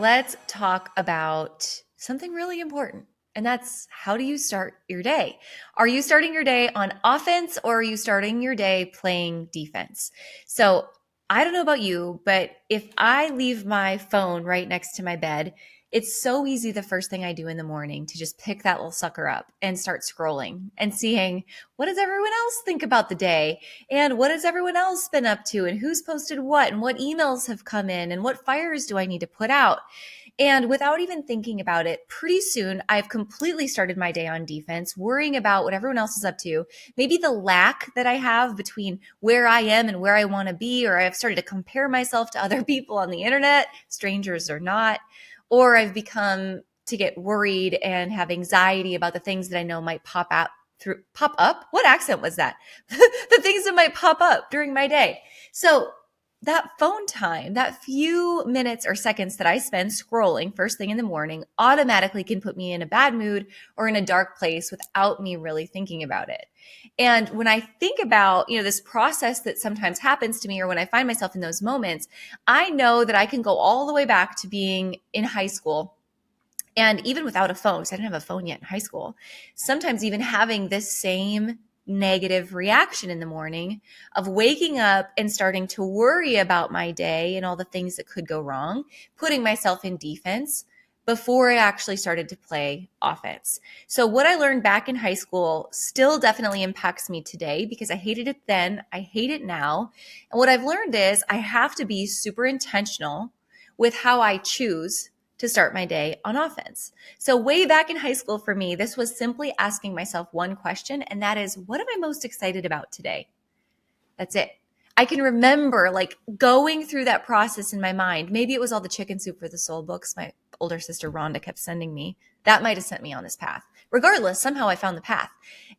Let's talk about something really important, and that's how do you start your day? Are you starting your day on offense or are you starting your day playing defense? So, I don't know about you, but if I leave my phone right next to my bed, it's so easy the first thing I do in the morning to just pick that little sucker up and start scrolling and seeing what does everyone else think about the day and what has everyone else been up to and who's posted what and what emails have come in and what fires do I need to put out. And without even thinking about it, pretty soon I've completely started my day on defense, worrying about what everyone else is up to, maybe the lack that I have between where I am and where I want to be, or I've started to compare myself to other people on the internet, strangers or not, or I've become to get worried and have anxiety about the things that I know might pop up. What accent was that? The things that might pop up during my day. So that phone time, that few minutes or seconds that I spend scrolling first thing in the morning automatically can put me in a bad mood or in a dark place without me really thinking about it. And when I think about, this process that sometimes happens to me or when I find myself in those moments, I know that I can go all the way back to being in high school. And even without a phone, because I didn't have a phone yet in high school, sometimes even having this same negative reaction in the morning of waking up and starting to worry about my day and all the things that could go wrong, putting myself in defense before I actually started to play offense. So what I learned back in high school still definitely impacts me today because I hated it then, I hate it now. And what I've learned is I have to be super intentional with how I choose to start my day on offense. So way back in high school for me, this was simply asking myself one question, and that is, what am I most excited about today? That's it. I can remember like going through that process in my mind. Maybe it was all the Chicken Soup for the Soul books my older sister Rhonda kept sending me. That might have sent me on this path. Regardless, somehow I found the path.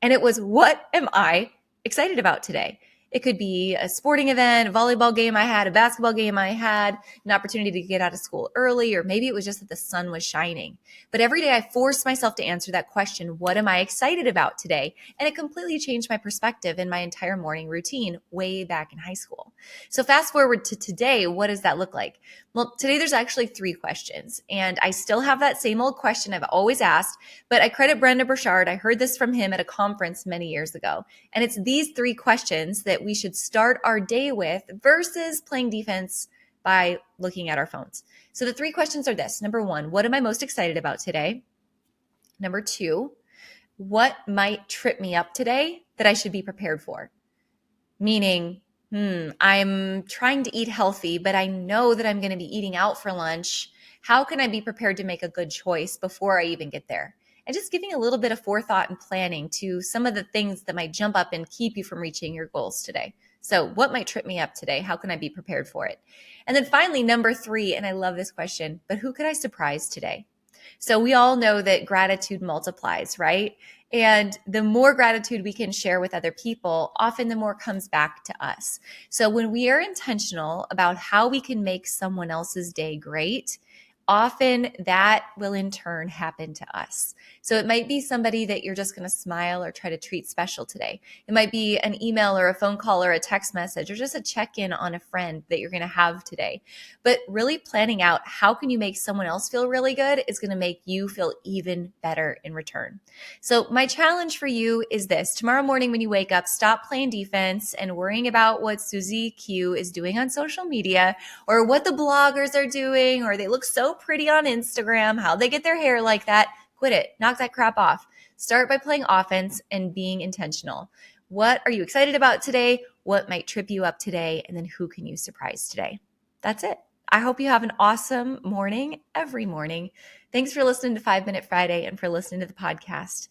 And it was, what am I excited about today? It could be a sporting event, a volleyball game I had, a basketball game I had, an opportunity to get out of school early, or maybe it was just that the sun was shining. But every day I forced myself to answer that question, what am I excited about today? And it completely changed my perspective in my entire morning routine way back in high school. So fast forward to today, what does that look like? Well, today there's actually 3 questions, and I still have that same old question I've always asked, but I credit Brendon Burchard. I heard this from him at a conference many years ago. And it's these 3 questions that we should start our day with versus playing defense by looking at our phones. So the 3 questions are this. Number 1, what am I most excited about today? Number 2, what might trip me up today that I should be prepared for? Meaning, I'm trying to eat healthy, but I know that I'm going to be eating out for lunch. How can I be prepared to make a good choice before I even get there? And just giving a little bit of forethought and planning to some of the things that might jump up and keep you from reaching your goals today. So what might trip me up today? How can I be prepared for it? And then finally, number 3, and I love this question, but who could I surprise today? So we all know that gratitude multiplies, right? And the more gratitude we can share with other people, often the more comes back to us. So when we are intentional about how we can make someone else's day great, often that will in turn happen to us. So it might be somebody that you're just going to smile or try to treat special today. It might be an email or a phone call or a text message or just a check-in on a friend that you're going to have today. But really planning out how can you make someone else feel really good is going to make you feel even better in return. So my challenge for you is this. Tomorrow morning when you wake up, stop playing defense and worrying about what Susie Q is doing on social media or what the bloggers are doing, or they look so pretty on Instagram, how they get their hair like that. Quit it. Knock that crap off. Start by playing offense and being intentional. What are you excited about today? What might trip you up today? And then who can you surprise today? That's it. I hope you have an awesome morning every morning. Thanks for listening to 5 Minute Friday and for listening to the podcast.